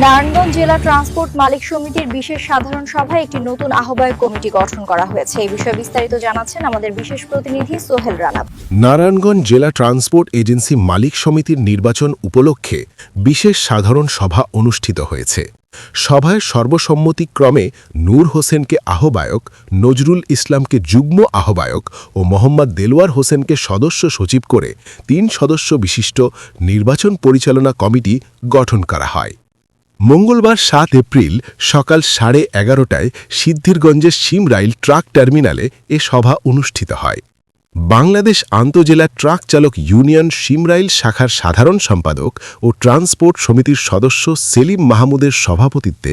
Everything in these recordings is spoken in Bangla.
নারায়ণগঞ্জ জেলা ট্রান্সপোর্ট মালিক সমিতির বিশেষ সাধারণ সভায় একটি নতুন আহ্বায়ক কমিটি গঠন করা হয়েছে। এই বিষয়ে বিস্তারিত জানাচ্ছেন আমাদের বিশেষ প্রতিনিধি সোহেল রানা। নারায়ণগঞ্জ জেলা ট্রান্সপোর্ট এজেন্সি মালিক সমিতির নির্বাচন উপলক্ষে বিশেষ সাধারণ সভা অনুষ্ঠিত হয়েছে। সভায় সর্বসম্মতিক্রমে নূর হোসেনকে আহ্বায়ক, নজরুল ইসলামকে যুগ্ম আহ্বায়ক ও মোহাম্মদ দেলোয়ার হোসেনকে সদস্য সচিব করে ৩ সদস্য বিশিষ্ট নির্বাচন পরিচালনা কমিটি গঠন করা হয়। মঙ্গলবার ৭ এপ্রিল সকাল 11:30টায় সিদ্ধিরগঞ্জের শিমরাইল ট্রাক টার্মিনালে এ সভা অনুষ্ঠিত হয়। বাংলাদেশ আন্তঃজেলা ট্রাক চালক ইউনিয়ন শিমরাইল শাখার সাধারণ সম্পাদক ও ট্রান্সপোর্ট সমিতির সদস্য সেলিম মাহমুদের সভাপতিত্বে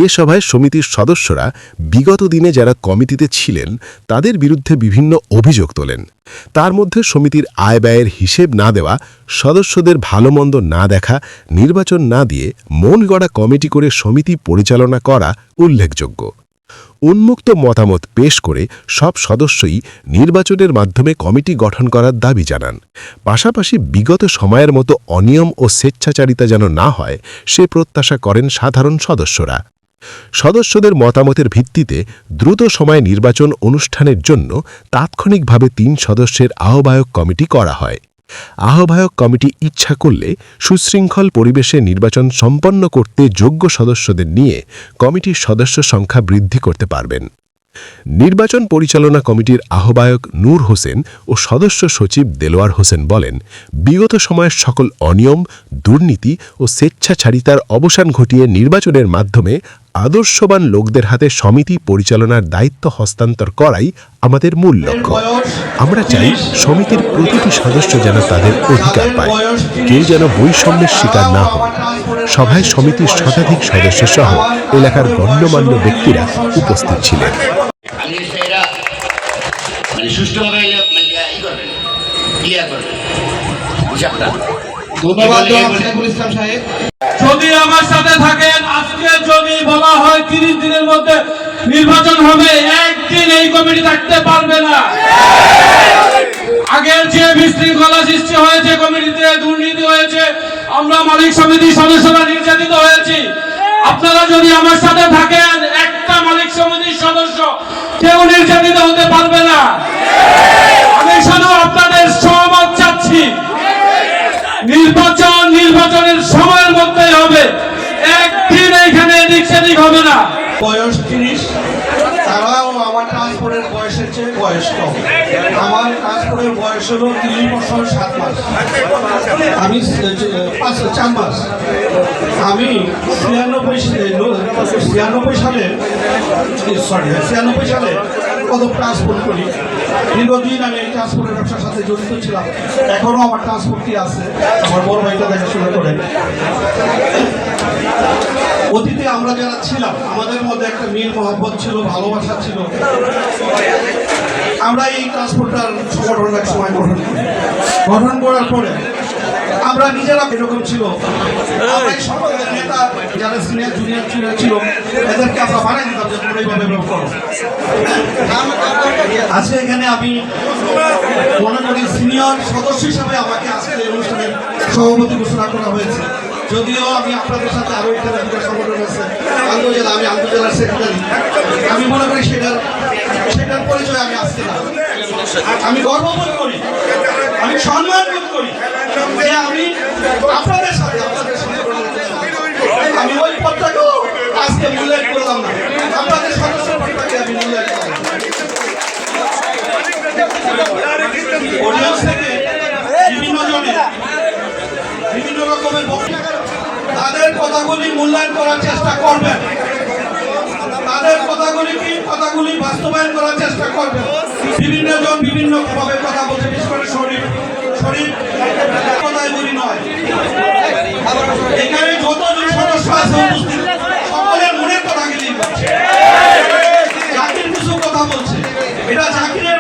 এ সভায় সমিতির সদস্যরা বিগত দিনে যারা কমিটিতে ছিলেন তাদের বিরুদ্ধে বিভিন্ন অভিযোগ তোলেন। তার মধ্যে সমিতির আয় ব্যয়ের হিসেব না দেওয়া, সদস্যদের ভালোমন্দ না দেখা, নির্বাচন না দিয়ে মন গড়া কমিটি করে সমিতি পরিচালনা করা উল্লেখযোগ্য। উন্মুক্ত মতামত পেশ করে সব সদস্যই নির্বাচনের মাধ্যমে কমিটি গঠন করার দাবি জানান। পাশাপাশি বিগত সময়ের মতো অনিয়ম ও স্বেচ্ছাচারিতা যেন না হয় সে প্রত্যাশা করেন সাধারণ সদস্যরা। সদস্যদের মতামতের ভিত্তিতে দ্রুত সময়ে নির্বাচন অনুষ্ঠানের জন্য তাৎক্ষণিকভাবে ৩ সদস্যের আহ্বায়ক কমিটি করা হয়। আহ্বায়ক কমিটি ইচ্ছা করলে সুশৃঙ্খল পরিবেশে নির্বাচন সম্পন্ন করতে যোগ্য সদস্যদের নিয়ে কমিটির সদস্য সংখ্যা বৃদ্ধি করতে পারবেন। নির্বাচন পরিচালনা কমিটির আহ্বায়ক নূর হোসেন ও সদস্য সচিব দেলোয়ার হোসেন বলেন, বিগত সময়ের সকল অনিয়ম, দুর্নীতি ও স্বেচ্ছাচারিতার অবসান ঘটিয়ে নির্বাচনের মাধ্যমে আদর্শবান লোকদের হাতে সমিতি পরিচালনার দায়িত্ব হস্তান্তর করাই আমাদের মূল লক্ষ্য। আমরা চাই সমিতির প্রতিটি সদস্য যেন তাদের অধিকার পায়, কেউ যেন বৈষম্যের শিকার না হয়। সভায় সমিতির শতাধিক সদস্য সহ এলাকার গণ্যমান্য ব্যক্তিরা উপস্থিত ছিলেন। ধন্যবাদ সাহেব। যদি আমার সাথে থাকেন, আজকে যদি বলা হয় 30 দিনের মধ্যে নির্বাচন হবে, একদিন এই কমিটি থাকতে পারবে না। আগের যে বিশৃঙ্খলা সৃষ্টি হয়েছে, কমিটিতে দুর্নীতি হয়েছে, আমরা মালিক সমিতির সদস্যরা নির্যাতিত হয়েছি। আপনারা যদি আমার সাথে থাকেন, একটা মালিক সমিতির সদস্য কেউ নির্যাতিত হতে পারবে না। আমি শুধু আপনাদের সহমত চাচ্ছি, নির্বাচনের সময়ের মধ্যেই হবে, একদিন এখানে এদিক সেদিক হবে না। বয়স 30, তারাও আমার ট্রান্সপোর্টের বয়সের চেয়ে বয়স কম। আমার ট্রান্সপোর্টের বয়স হলো 3 বছর 7 মাস, আমি 4 মাস। আমি 96 সালে কত ট্রান্সপোর্ট করি। দীর্ঘদিন আমি এই ট্রান্সপোর্টের ব্যবসার সাথে জড়িত ছিলাম। এখনো আমার ট্রান্সপোর্টই আছে, আমার বড় ভাইটা দেখাশোনা করে। অতীতে আমরা যারা ছিলাম, আমাদের মধ্যে একটা মিল মহব্বত ছিল, ভালোবাসা ছিল। আমরা এই ট্রান্সপোর্টার সংগঠন এক সময় গঠন করার পরে আমরা নিজেরা এরকম ছিল, নেতা যারা সিনিয়র জুনিয়র ছিল এদেরকে আমরা বানাই দিতাম যে তোমরা এইভাবে করো। আজকে এখানে আমি মনে করি সিনিয়র সদস্য হিসাবে আমাকে আজকে এই অনুষ্ঠানের সভাপতি ঘোষণা করা হয়েছে। যদিও আমি আপনাদের সাথে আরো এখানে দুটো সংগঠন আছে, আমি আন্তঃজেলার সেক্রেটারি। আমি মনে করি সেটার পরিচয় আমি আজকে না। আমি গর্ববোধ করি, আমি সম্মান বোধ করি যে আমি আপনাদের সাথে আমি ওই পদটাকেও আজকে মূল্যায়ন করলাম না, আপনাদের সদস্য পদটাকে আমি মূল্যায়ন করলাম। অডিয়েন্স থেকে বিভিন্ন জনে বিভিন্ন রকমের তাদের কথাগুলি মূল্যায়ন করার চেষ্টা করবেন, তাদের কথাগুলি বাস্তবায়ন করার চেষ্টা করবেন। বিভিন্ন জন বিভিন্ন ভাবে কথা বলছে, বিশেষ করে শরীফ কথায় বলি নয়। এখানে যতজন সদস্য আছে উপস্থিত, সকলের মনের কথা গেলেই বলছে। জাকির কিছু কথা বলছে, এটা জাকিরের